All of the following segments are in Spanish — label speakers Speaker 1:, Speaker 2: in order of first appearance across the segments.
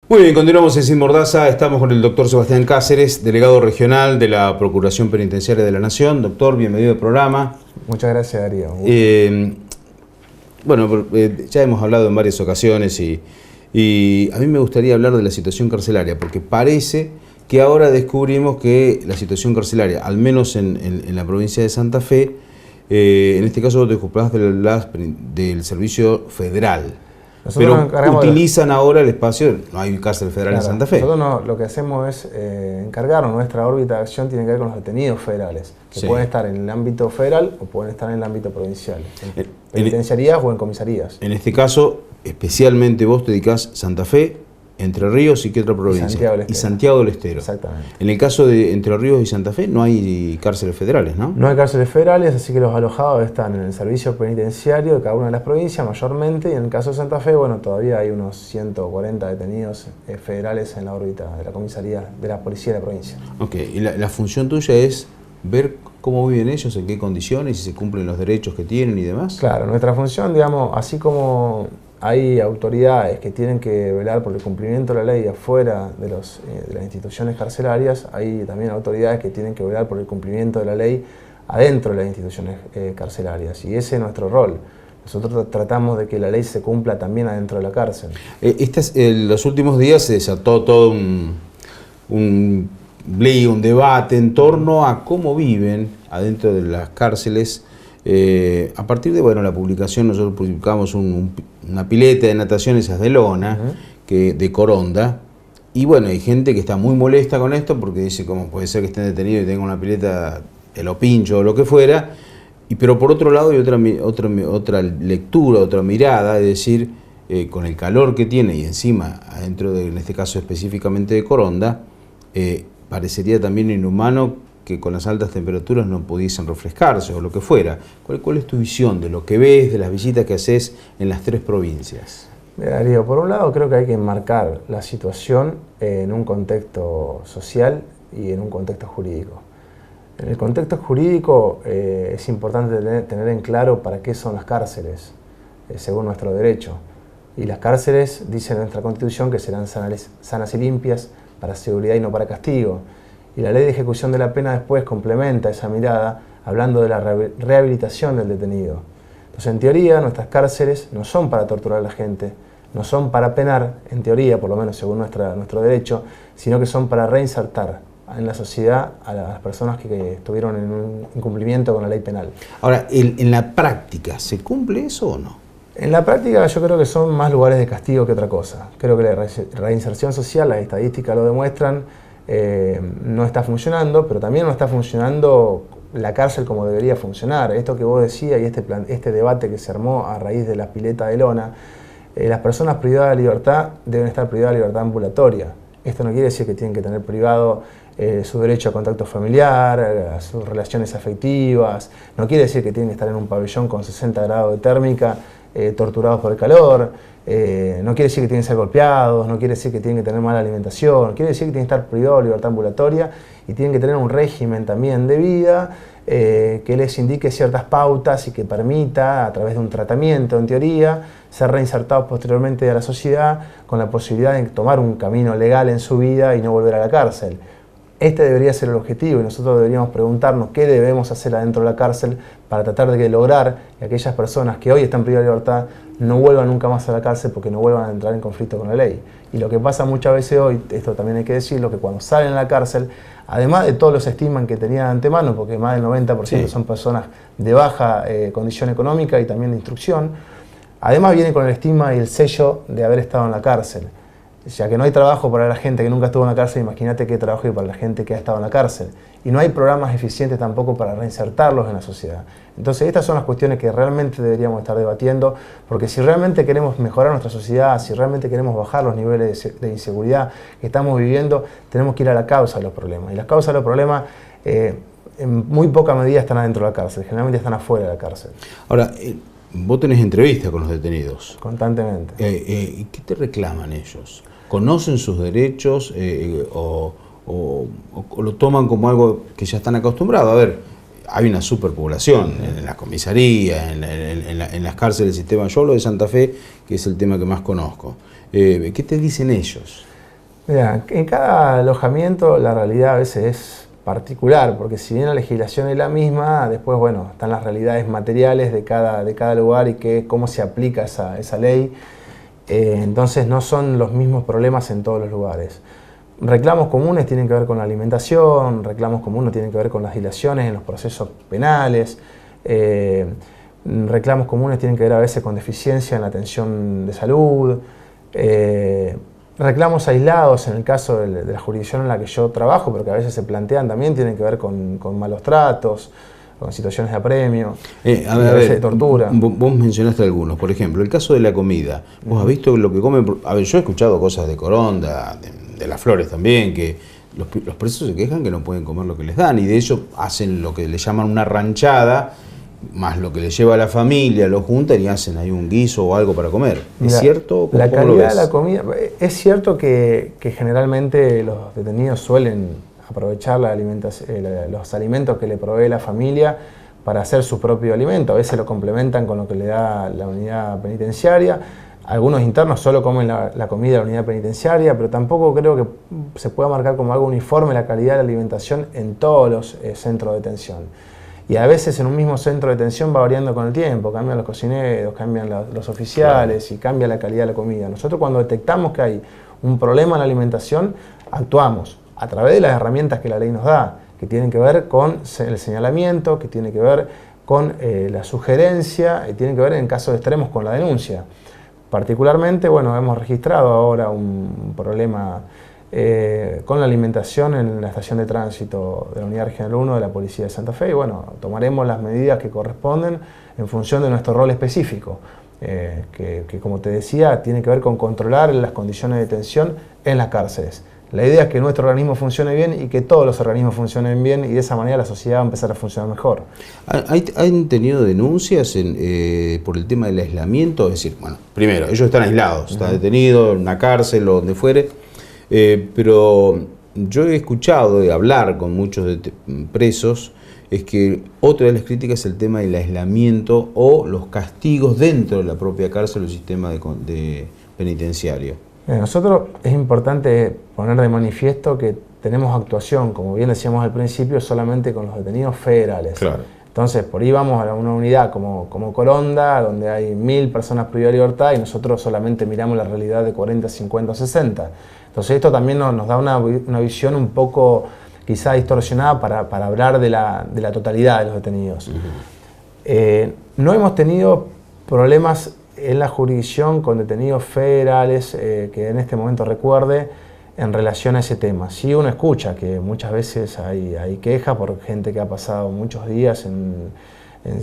Speaker 1: Muy bien, continuamos en Sin Mordaza. Estamos con el doctor Sebastián Cáceres, delegado regional de la Procuración Penitenciaria de la Nación. Doctor, bienvenido al programa.
Speaker 2: Muchas gracias, Darío.
Speaker 1: Ya hemos hablado en varias ocasiones y a mí me gustaría hablar de la situación carcelaria, porque parece que ahora descubrimos que la situación carcelaria, al menos en la provincia de Santa Fe, en este caso te ocupás del servicio federal. Nosotros pero utilizan ahora el espacio, no hay cárcel federal en Santa Fe.
Speaker 2: Nosotros lo que hacemos es encargarnos, nuestra órbita de acción tiene que ver con los detenidos federales, que pueden estar en el ámbito federal o pueden estar en el ámbito provincial, en penitenciarías o en comisarías.
Speaker 1: En este caso, especialmente vos te dedicás Santa Fe, Entre Ríos y qué otra provincia.
Speaker 2: Y Santiago del Estero.
Speaker 1: Exactamente. En el caso de Entre Ríos y Santa Fe no hay cárceles federales, ¿no?
Speaker 2: No hay cárceles federales, así que los alojados están en el servicio penitenciario de cada una de las provincias mayormente, y en el caso de Santa Fe, bueno, todavía hay unos 140 detenidos federales en la órbita de la comisaría de la policía de la provincia.
Speaker 1: Ok, y la función tuya es ver cómo viven ellos, en qué condiciones, si se cumplen los derechos que tienen y demás.
Speaker 2: Claro, nuestra función, digamos, así como hay autoridades que tienen que velar por el cumplimiento de la ley afuera de las instituciones carcelarias, hay también autoridades que tienen que velar por el cumplimiento de la ley adentro de las instituciones carcelarias, y ese es nuestro rol. Nosotros tratamos de que la ley se cumpla también adentro de la cárcel.
Speaker 1: Los últimos días se desató todo un debate en torno a cómo viven adentro de las cárceles. A partir de la publicación, nosotros publicamos una pileta de natación, esas de lona, de Coronda, y bueno, hay gente que está muy molesta con esto porque dice cómo puede ser que estén detenidos y tengan una pileta de lo pincho o lo que fuera, pero por otro lado hay otra lectura, otra mirada, es decir, con el calor que tiene y encima, adentro en este caso específicamente de Coronda, parecería también inhumano que con las altas temperaturas no pudiesen refrescarse o lo que fuera. ¿Cuál es tu visión de lo que ves, de las visitas que haces en las tres provincias?
Speaker 2: Mira, Darío, por un lado creo que hay que enmarcar la situación en un contexto social y en un contexto jurídico. En el contexto jurídico es importante tener en claro para qué son las cárceles, según nuestro derecho. Y las cárceles, dice nuestra Constitución, que serán sanas y limpias para seguridad y no para castigo. Y la ley de ejecución de la pena después complementa esa mirada hablando de la rehabilitación del detenido. Entonces, en teoría, nuestras cárceles no son para torturar a la gente, no son para penar, en teoría, por lo menos según nuestro derecho, sino que son para reinsertar en la sociedad a las personas que estuvieron en un incumplimiento con la ley penal.
Speaker 1: Ahora, en la práctica, ¿se cumple eso o no?
Speaker 2: En la práctica yo creo que son más lugares de castigo que otra cosa. Creo que la reinserción social, las estadísticas lo demuestran, no está funcionando, pero también no está funcionando la cárcel como debería funcionar. Esto que vos decías y este debate que se armó a raíz de la pileta de lona, las personas privadas de libertad deben estar privadas de libertad ambulatoria. Esto no quiere decir que tienen que tener privado su derecho a contacto familiar, a sus relaciones afectivas, no quiere decir que tienen que estar en un pabellón con 60 grados de térmica, torturados por el calor, no quiere decir que tienen que ser golpeados, no quiere decir que tienen que tener mala alimentación, quiere decir que tienen que estar privados de libertad ambulatoria y tienen que tener un régimen también de vida que les indique ciertas pautas y que permita, a través de un tratamiento en teoría, ser reinsertados posteriormente a la sociedad con la posibilidad de tomar un camino legal en su vida y no volver a la cárcel. Este debería ser el objetivo y nosotros deberíamos preguntarnos qué debemos hacer adentro de la cárcel para tratar de lograr que aquellas personas que hoy están privadas de libertad no vuelvan nunca más a la cárcel porque no vuelvan a entrar en conflicto con la ley. Y lo que pasa muchas veces hoy, esto también hay que decirlo, que cuando salen a la cárcel, además de todos los estigmas que tenían de antemano, porque más del 90% son personas de baja condición económica y también de instrucción, además vienen con el estigma y el sello de haber estado en la cárcel. Ya que no hay trabajo para la gente que nunca estuvo en la cárcel, imagínate qué trabajo hay para la gente que ha estado en la cárcel. Y no hay programas eficientes tampoco para reinsertarlos en la sociedad. Entonces estas son las cuestiones que realmente deberíamos estar debatiendo, porque si realmente queremos mejorar nuestra sociedad, si realmente queremos bajar los niveles de inseguridad que estamos viviendo, tenemos que ir a la causa de los problemas. Y las causas de los problemas en muy poca medida están adentro de la cárcel, generalmente están afuera de la cárcel.
Speaker 1: Ahora, vos tenés entrevistas con los detenidos.
Speaker 2: Constantemente.
Speaker 1: ¿Qué te reclaman ellos? ¿Conocen sus derechos o lo toman como algo que ya están acostumbrados? A ver, hay una superpoblación en las comisarías, en las cárceles del sistema. Yo hablo de Santa Fe, que es el tema que más conozco. ¿Qué te dicen ellos?
Speaker 2: Mira, en cada alojamiento la realidad a veces es particular, porque si bien la legislación es la misma, después, bueno, están las realidades materiales de cada lugar y cómo se aplica esa ley. Entonces no son los mismos problemas en todos los lugares. Reclamos comunes tienen que ver con la alimentación, reclamos comunes tienen que ver con las dilaciones en los procesos penales, reclamos comunes tienen que ver a veces con deficiencia en la atención de salud, reclamos aislados en el caso de la jurisdicción en la que yo trabajo, pero que a veces se plantean también, tienen que ver con malos tratos, con situaciones de apremio,
Speaker 1: a veces
Speaker 2: de tortura.
Speaker 1: Vos mencionaste algunos, por ejemplo, el caso de la comida. ¿Vos has visto lo que comen? A ver, yo he escuchado cosas de Coronda, de Las Flores también, que los presos se quejan que no pueden comer lo que les dan y de eso hacen lo que le llaman una ranchada, más lo que le lleva a la familia, lo juntan y hacen ahí un guiso o algo para comer. ¿Es cierto?
Speaker 2: La calidad de la comida, es cierto que generalmente los detenidos suelen aprovechar los alimentos que le provee la familia para hacer su propio alimento. A veces lo complementan con lo que le da la unidad penitenciaria. Algunos internos solo comen la comida de la unidad penitenciaria, pero tampoco creo que se pueda marcar como algo uniforme la calidad de la alimentación en todos los centros de detención. Y a veces en un mismo centro de detención va variando con el tiempo, cambian los cocineros, cambian los oficiales y cambia la calidad de la comida. Nosotros cuando detectamos que hay un problema en la alimentación, actuamos a través de las herramientas que la ley nos da, que tienen que ver con el señalamiento, que tiene que ver con la sugerencia, y tienen que ver en casos extremos con la denuncia. Particularmente, bueno, hemos registrado ahora un problema con la alimentación en la estación de tránsito de la Unidad Regional 1 de la Policía de Santa Fe y bueno, tomaremos las medidas que corresponden en función de nuestro rol específico, que como te decía, tiene que ver con controlar las condiciones de detención en las cárceles. La idea es que nuestro organismo funcione bien y que todos los organismos funcionen bien y de esa manera la sociedad va a empezar a funcionar mejor.
Speaker 1: ¿Han tenido denuncias por el tema del aislamiento? Es decir, bueno, primero, ellos están aislados, están detenidos en una cárcel o donde fuere, pero yo he escuchado de hablar con muchos presos, es que otra de las críticas es el tema del aislamiento o los castigos dentro de la propia cárcel o el sistema de penitenciario.
Speaker 2: Nosotros es importante poner de manifiesto que tenemos actuación, como bien decíamos al principio, solamente con los detenidos federales. Claro. Entonces, por ahí vamos a una unidad como Coronda, donde hay 1000 personas privadas de libertad y nosotros solamente miramos la realidad de 40, 50 o 60. Entonces, esto también nos da una visión un poco quizá distorsionada para hablar de la totalidad de los detenidos. No hemos tenido problemas en la jurisdicción con detenidos federales que en este momento recuerde en relación a ese tema. Sí, uno escucha que muchas veces hay quejas por gente que ha pasado muchos días en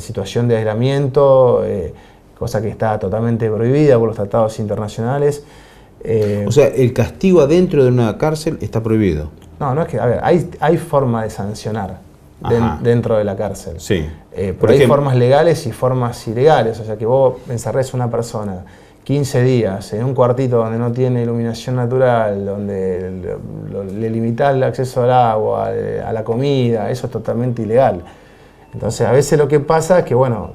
Speaker 2: situación de aislamiento, cosa que está totalmente prohibida por los tratados internacionales.
Speaker 1: O sea, el castigo adentro de una cárcel está prohibido.
Speaker 2: No es que, a ver, hay forma de sancionar dentro de la cárcel. Sí. Pero hay formas legales y formas ilegales, o sea que vos encerrés a una persona 15 días en un cuartito donde no tiene iluminación natural, donde le limitás el acceso al agua, a la comida, eso es totalmente ilegal. Entonces a veces lo que pasa es que, bueno,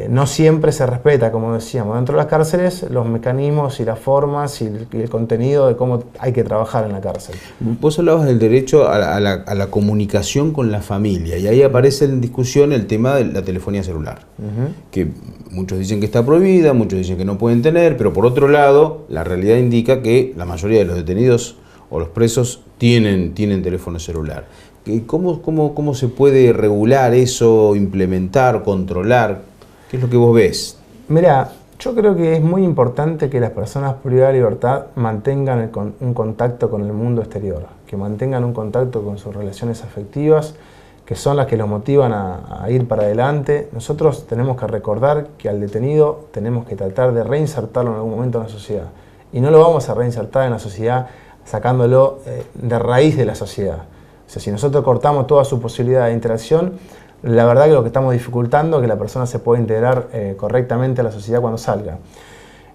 Speaker 2: no siempre se respeta, como decíamos, dentro de las cárceles los mecanismos y las formas y el contenido de cómo hay que trabajar en la cárcel.
Speaker 1: Vos hablabas del derecho a la comunicación con la familia y ahí aparece en discusión el tema de la telefonía celular, que muchos dicen que está prohibida, muchos dicen que no pueden tener, pero por otro lado la realidad indica que la mayoría de los detenidos o los presos tienen teléfono celular. ¿Cómo se puede regular eso, implementar, controlar? ¿Qué es lo que vos ves?
Speaker 2: Mirá, yo creo que es muy importante que las personas privadas de libertad mantengan un contacto con el mundo exterior, que mantengan un contacto con sus relaciones afectivas, que son las que los motivan a ir para adelante. Nosotros tenemos que recordar que al detenido tenemos que tratar de reinsertarlo en algún momento en la sociedad. Y no lo vamos a reinsertar en la sociedad sacándolo de raíz de la sociedad. O sea, si nosotros cortamos toda su posibilidad de interacción, la verdad que lo que estamos dificultando es que la persona se pueda integrar correctamente a la sociedad cuando salga.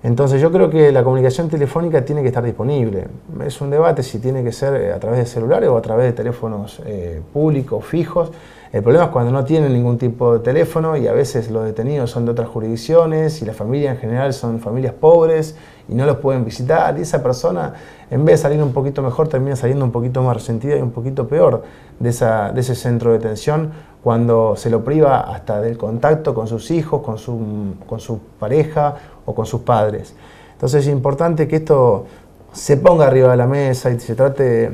Speaker 2: Entonces yo creo que la comunicación telefónica tiene que estar disponible. Es un debate si tiene que ser a través de celulares o a través de teléfonos públicos, fijos. El problema es cuando no tienen ningún tipo de teléfono y a veces los detenidos son de otras jurisdicciones y la familia en general son familias pobres y no los pueden visitar. Y esa persona, en vez de salir un poquito mejor, termina saliendo un poquito más resentida y un poquito peor de ese centro de detención cuando se lo priva hasta del contacto con sus hijos, con su pareja o con sus padres. Entonces es importante que esto se ponga arriba de la mesa y se trate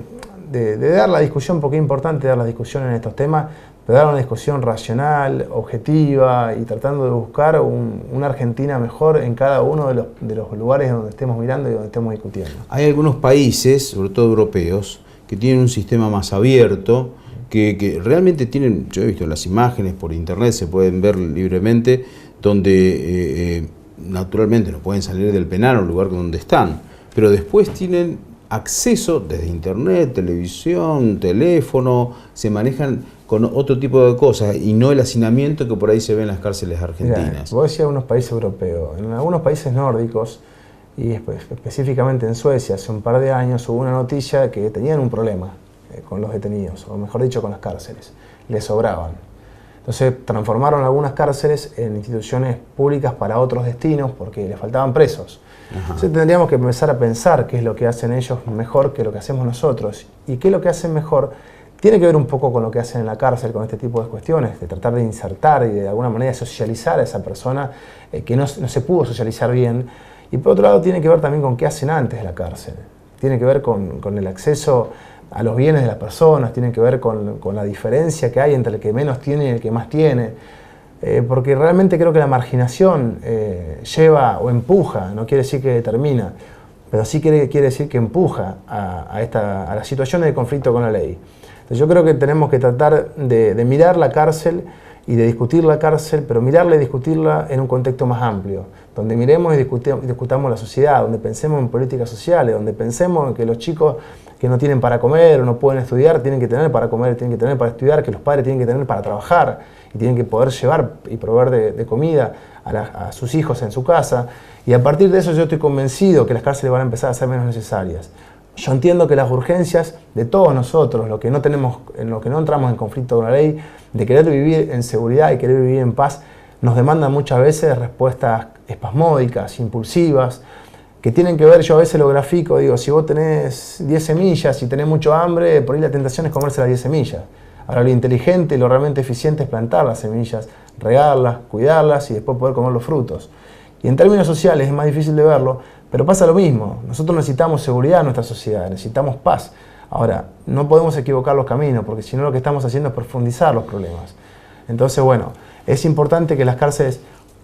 Speaker 2: de dar la discusión, porque es importante dar la discusión en estos temas, pero dar una discusión racional, objetiva y tratando de buscar una Argentina mejor en cada uno de los lugares donde estemos mirando y donde estemos discutiendo.
Speaker 1: Hay algunos países, sobre todo europeos, que tienen un sistema más abierto, que realmente tienen, yo he visto las imágenes por internet, se pueden ver libremente, donde naturalmente no pueden salir del penal o el lugar donde están, pero después tienen acceso desde internet, televisión, teléfono, se manejan con otro tipo de cosas y no el hacinamiento que por ahí se ve en las cárceles argentinas.
Speaker 2: Mirá, vos decías algunos países europeos, en algunos países nórdicos y específicamente en Suecia hace un par de años hubo una noticia que tenían un problema con los detenidos, o mejor dicho con las cárceles, les sobraban. Entonces transformaron algunas cárceles en instituciones públicas para otros destinos porque les faltaban presos. Ajá. Entonces tendríamos que empezar a pensar qué es lo que hacen ellos mejor que lo que hacemos nosotros. Y qué es lo que hacen mejor tiene que ver un poco con lo que hacen en la cárcel con este tipo de cuestiones, de tratar de insertar y de alguna manera socializar a esa persona que no se pudo socializar bien. Y por otro lado tiene que ver también con qué hacen antes de la cárcel. Tiene que ver con el acceso a los bienes de las personas, tiene que ver con la diferencia que hay entre el que menos tiene y el que más tiene, porque realmente creo que la marginación lleva o empuja, no quiere decir que determina, pero sí quiere decir que empuja a las situaciones de conflicto con la ley. Entonces yo creo que tenemos que tratar de mirar la cárcel y de discutir la cárcel, pero mirarla y discutirla en un contexto más amplio, donde miremos y discutamos la sociedad, donde pensemos en políticas sociales, donde pensemos en que los chicos que no tienen para comer o no pueden estudiar, tienen que tener para comer, tienen que tener para estudiar, que los padres tienen que tener para trabajar y tienen que poder llevar y proveer de comida a sus hijos en su casa. Y a partir de eso yo estoy convencido que las cárceles van a empezar a ser menos necesarias. Yo entiendo que las urgencias de todos nosotros, lo que no entramos en conflicto con la ley, de querer vivir en seguridad y querer vivir en paz, nos demandan muchas veces respuestas espasmódicas, impulsivas, que tienen que ver, yo a veces lo grafico, digo, si vos tenés 10 semillas y tenés mucho hambre, por ahí la tentación es comerse las 10 semillas. Ahora lo inteligente y lo realmente eficiente es plantar las semillas, regarlas, cuidarlas y después poder comer los frutos. Y en términos sociales es más difícil de verlo, pero pasa lo mismo. Nosotros necesitamos seguridad en nuestra sociedad, necesitamos paz. Ahora, no podemos equivocar los caminos, porque si no lo que estamos haciendo es profundizar los problemas. Entonces, bueno, es importante que las cárceles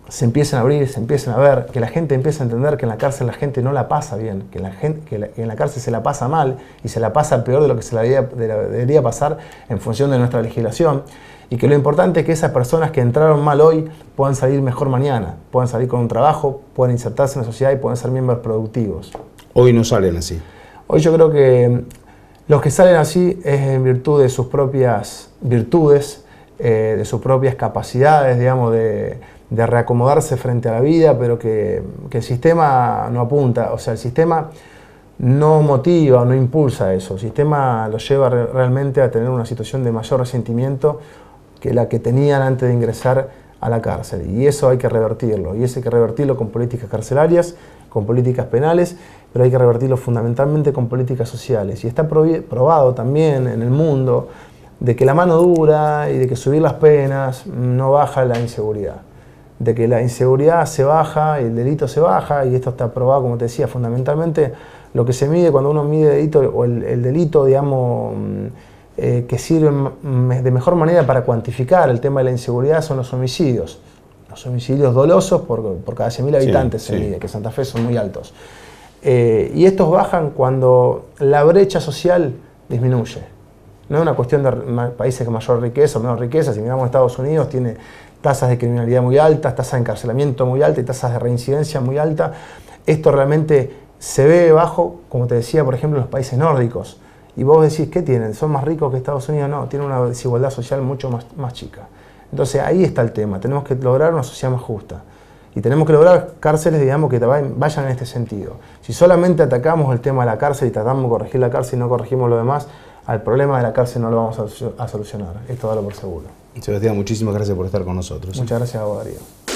Speaker 2: se empiecen a abrir, se empiecen a ver, que la gente empiece a entender que en la cárcel la gente no la pasa bien, que en la cárcel se la pasa mal y se la pasa peor de lo que se la debería pasar en función de nuestra legislación, y que lo importante es que esas personas que entraron mal hoy puedan salir mejor mañana, puedan salir con un trabajo, puedan insertarse en la sociedad y puedan ser miembros productivos.
Speaker 1: Hoy no salen así.
Speaker 2: Hoy yo creo que los que salen así es en virtud de sus propias virtudes, de sus propias capacidades, digamos, de reacomodarse frente a la vida, pero que el sistema no apunta, o sea, el sistema no motiva, no impulsa eso, el sistema los lleva realmente a tener una situación de mayor resentimiento que la que tenían antes de ingresar a la cárcel, y eso hay que revertirlo, y eso hay que revertirlo con políticas carcelarias, con políticas penales, pero hay que revertirlo fundamentalmente con políticas sociales, y está probado también en el mundo de que la mano dura y de que subir las penas no baja la inseguridad, de que la inseguridad se baja y el delito se baja, y esto está probado, como te decía, fundamentalmente lo que se mide cuando uno mide delito, o el delito, digamos, que sirve de mejor manera para cuantificar el tema de la inseguridad son los homicidios. Los homicidios dolosos por cada 100.000 habitantes se mide, que en Santa Fe son muy altos. Y estos bajan cuando la brecha social disminuye. No es una cuestión de países con mayor riqueza o menor riqueza. Si miramos Estados Unidos, tiene tasas de criminalidad muy altas, tasas de encarcelamiento muy altas y tasas de reincidencia muy altas. Esto realmente se ve bajo, como te decía, por ejemplo, en los países nórdicos. Y vos decís, ¿qué tienen? ¿Son más ricos que Estados Unidos? No, tienen una desigualdad social mucho más chica. Entonces ahí está el tema, tenemos que lograr una sociedad más justa. Y tenemos que lograr cárceles, digamos, que vayan en este sentido. Si solamente atacamos el tema de la cárcel y tratamos de corregir la cárcel y no corregimos lo demás, al problema de la cárcel no lo vamos a solucionar. Esto dalo por seguro.
Speaker 1: Sebastián, muchísimas gracias por estar con nosotros.
Speaker 2: Muchas gracias a vos, Darío.